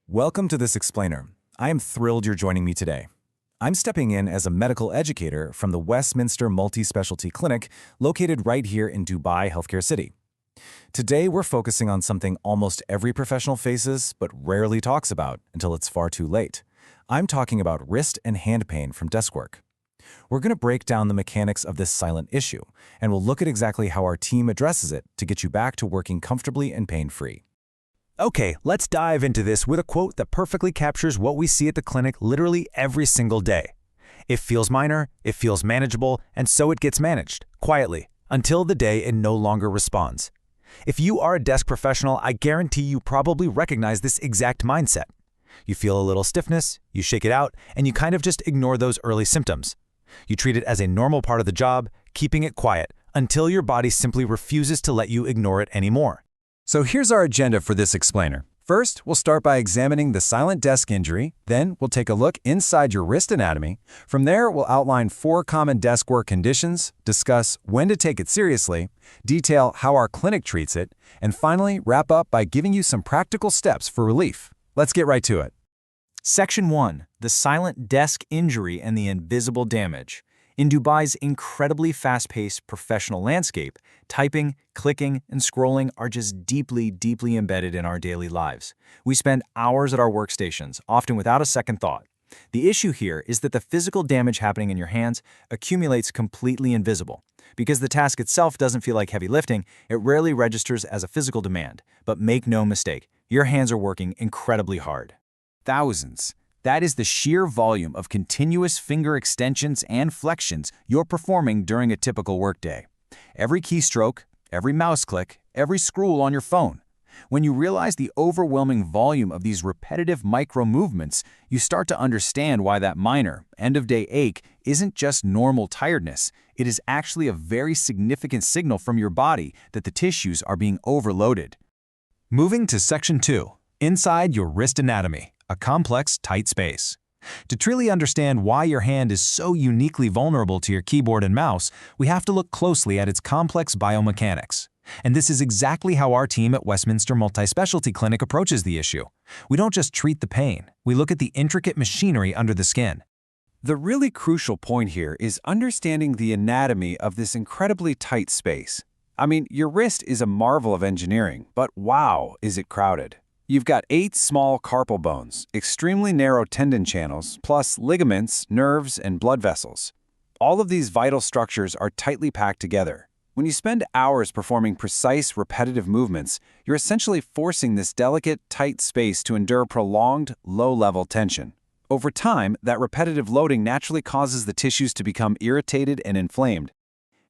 Welcome to This Explainer. I am thrilled you're joining me today. I'm stepping in as a medical educator from the Westminster Multispecialty Clinic located right here in Dubai, Healthcare City. Today, we're focusing on something almost every professional faces but rarely talks about until it's far too late. I'm talking about wrist and hand pain from desk work. We're going to break down the mechanics of this silent issue, and we'll look at exactly how our team addresses it to get you back to working comfortably and pain-free. Okay, let's dive into this with a quote that perfectly captures what we see at the clinic literally every single day. It feels minor, it feels manageable, and so it gets managed, quietly, until the day it no longer responds. If you are a desk professional, I guarantee you probably recognize this exact mindset. You feel a little stiffness, you shake it out, and you kind of just ignore those early symptoms. You treat it as a normal part of the job, keeping it quiet, until your body simply refuses to let you ignore it anymore. So here's our agenda for this explainer. First, we'll start by examining the silent desk injury. Then, we'll take a look inside your wrist anatomy. From there, we'll outline 4 common desk work conditions, discuss when to take it seriously, detail how our clinic treats it, and finally, wrap up by giving you some practical steps for relief. Let's get right to it. Section 1. The silent desk injury and the invisible damage. In Dubai's incredibly fast-paced professional landscape, typing, clicking, and scrolling are just deeply embedded in our daily lives. We spend hours at our workstations, often without a second thought. The issue here is that the physical damage happening in your hands accumulates completely invisible. Because the task itself doesn't feel like heavy lifting, it rarely registers as a physical demand. But make no mistake, your hands are working incredibly hard. Thousands. That is the sheer volume of continuous finger extensions and flexions you're performing during a typical workday. Every keystroke, every mouse click, every scroll on your phone. When you realize the overwhelming volume of these repetitive micro-movements, you start to understand why that minor, end-of-day ache isn't just normal tiredness. It is actually a very significant signal from your body that the tissues are being overloaded. Moving to Section 2. Inside your wrist anatomy. A complex, tight space. To truly understand why your hand is so uniquely vulnerable to your keyboard and mouse, we have to look closely at its complex biomechanics. And this is exactly how our team at Westminster Multispecialty Clinic approaches the issue. We don't just treat the pain, we look at the intricate machinery under the skin. The really crucial point here is understanding the anatomy of this incredibly tight space. I mean, your wrist is a marvel of engineering, but wow, is it crowded. You've got 8 small carpal bones, extremely narrow tendon channels, plus ligaments, nerves, and blood vessels. All of these vital structures are tightly packed together. When you spend hours performing precise, repetitive movements, you're essentially forcing this delicate, tight space to endure prolonged, low-level tension. Over time, that repetitive loading naturally causes the tissues to become irritated and inflamed.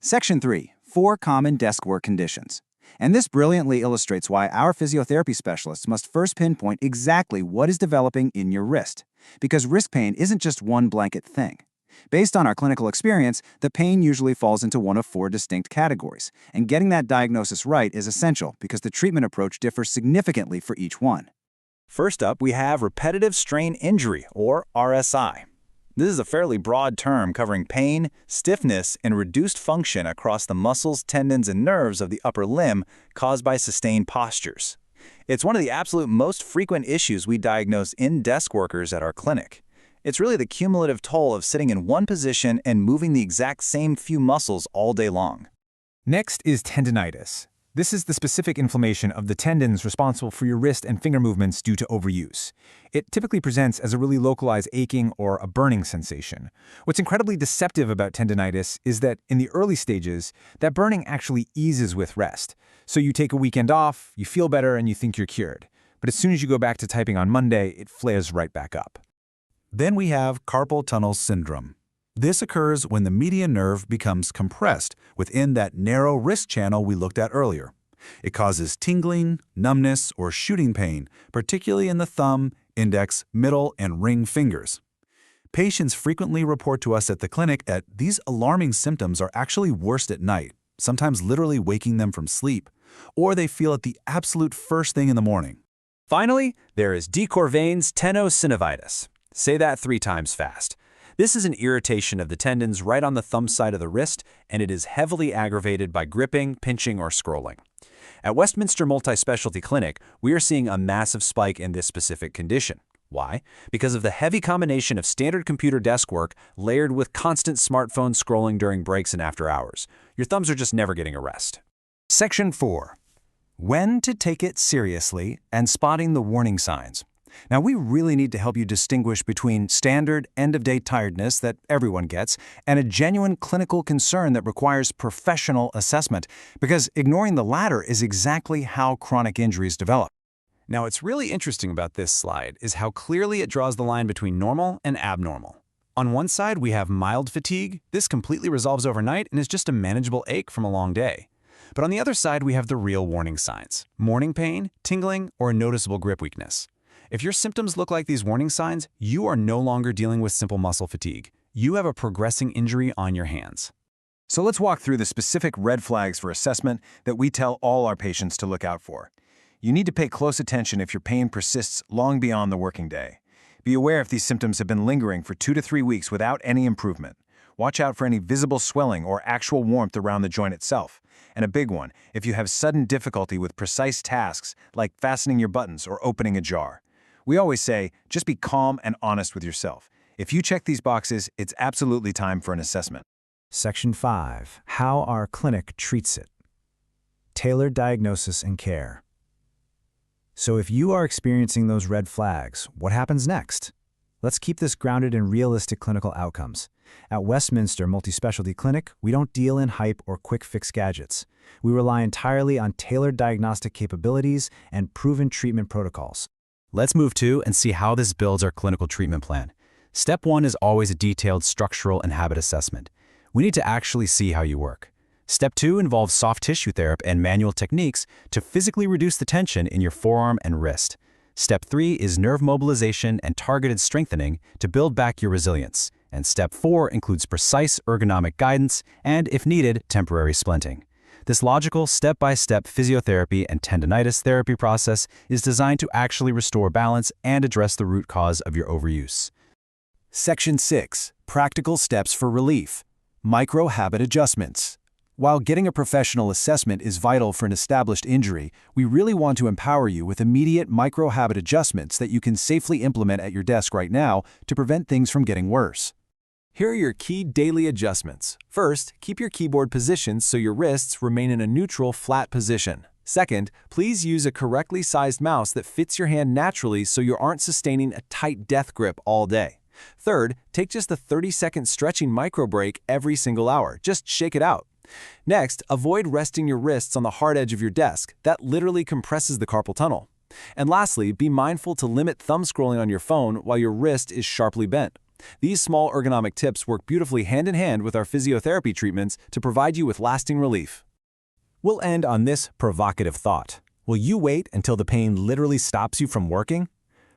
Section 3. 4 common desk work conditions. And this brilliantly illustrates why our physiotherapy specialists must first pinpoint exactly what is developing in your wrist. Because wrist pain isn't just one blanket thing. Based on our clinical experience, the pain usually falls into one of 4 distinct categories. And getting that diagnosis right is essential because the treatment approach differs significantly for each one. First up, we have repetitive strain injury, or RSI. This is a fairly broad term covering pain, stiffness, and reduced function across the muscles, tendons, and nerves of the upper limb caused by sustained postures. It's one of the absolute most frequent issues we diagnose in desk workers at our clinic. It's really the cumulative toll of sitting in one position and moving the exact same few muscles all day long. Next is tendinitis. This is the specific inflammation of the tendons responsible for your wrist and finger movements due to overuse. It typically presents as a really localized aching or a burning sensation. What's incredibly deceptive about tendinitis is that in the early stages, that burning actually eases with rest. So you take a weekend off, you feel better, and you think you're cured. But as soon as you go back to typing on Monday, it flares right back up. Then we have carpal tunnel syndrome. This occurs when the median nerve becomes compressed within that narrow wrist channel we looked at earlier. It causes tingling, numbness, or shooting pain, particularly in the thumb, index, middle, and ring fingers. Patients frequently report to us at the clinic that these alarming symptoms are actually worst at night, sometimes literally waking them from sleep, or they feel it the absolute first thing in the morning. Finally, there is de Quervain's tenosynovitis. Say that 3 times fast. This is an irritation of the tendons right on the thumb side of the wrist, and it is heavily aggravated by gripping, pinching, or scrolling. At Westminster Multispecialty Clinic, we are seeing a massive spike in this specific condition. Why? Because of the heavy combination of standard computer desk work layered with constant smartphone scrolling during breaks and after hours. Your thumbs are just never getting a rest. Section 4. When to take it seriously and spotting the warning signs. Now, we really need to help you distinguish between standard end-of-day tiredness that everyone gets and a genuine clinical concern that requires professional assessment, because ignoring the latter is exactly how chronic injuries develop. Now, what's really interesting about this slide is how clearly it draws the line between normal and abnormal. On one side, we have mild fatigue. This completely resolves overnight and is just a manageable ache from a long day. But on the other side, we have the real warning signs: morning pain, tingling, or noticeable grip weakness. If your symptoms look like these warning signs, you are no longer dealing with simple muscle fatigue. You have a progressing injury on your hands. So let's walk through the specific red flags for assessment that we tell all our patients to look out for. You need to pay close attention if your pain persists long beyond the working day. Be aware if these symptoms have been lingering for 2 to 3 weeks without any improvement. Watch out for any visible swelling or actual warmth around the joint itself. And a big one, if you have sudden difficulty with precise tasks like fastening your buttons or opening a jar. We always say, just be calm and honest with yourself. If you check these boxes, it's absolutely time for an assessment. Section 5. How our clinic treats it. Tailored diagnosis and care. So if you are experiencing those red flags, what happens next? Let's keep this grounded in realistic clinical outcomes. At Westminster Multispecialty Clinic, we don't deal in hype or quick-fix gadgets. We rely entirely on tailored diagnostic capabilities and proven treatment protocols. Let's move to and see how this builds our clinical treatment plan. Step 1 is always a detailed structural and habit assessment. We need to actually see how you work. Step 2 involves soft tissue therapy and manual techniques to physically reduce the tension in your forearm and wrist. Step 3 is nerve mobilization and targeted strengthening to build back your resilience. And Step 4 includes precise ergonomic guidance and, if needed, temporary splinting. This logical step-by-step physiotherapy and tendonitis therapy process is designed to actually restore balance and address the root cause of your overuse. Section 6. Practical steps for relief. Micro-habit adjustments. While getting a professional assessment is vital for an established injury, we really want to empower you with immediate micro-habit adjustments that you can safely implement at your desk right now to prevent things from getting worse. Here are your key daily adjustments. First, keep your keyboard positioned so your wrists remain in a neutral, flat position. Second, please use a correctly sized mouse that fits your hand naturally so you aren't sustaining a tight death grip all day. Third, take just a 30-second stretching micro break every single hour. Just shake it out. Next, avoid resting your wrists on the hard edge of your desk. That literally compresses the carpal tunnel. And lastly, be mindful to limit thumb scrolling on your phone while your wrist is sharply bent. These small ergonomic tips work beautifully hand in hand with our physiotherapy treatments to provide you with lasting relief. We'll end on this provocative thought. Will you wait until the pain literally stops you from working?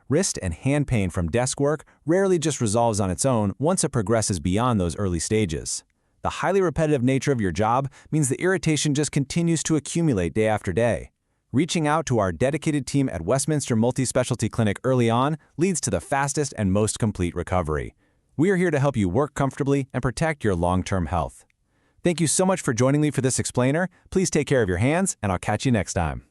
Wrist and hand pain from desk work rarely just resolves on its own once it progresses beyond those early stages. The highly repetitive nature of your job means the irritation just continues to accumulate day after day. Reaching out to our dedicated team at Westminster Multispecialty Clinic early on leads to the fastest and most complete recovery. We are here to help you work comfortably and protect your long-term health. Thank you so much for joining me for this explainer. Please take care of your hands, and I'll catch you next time.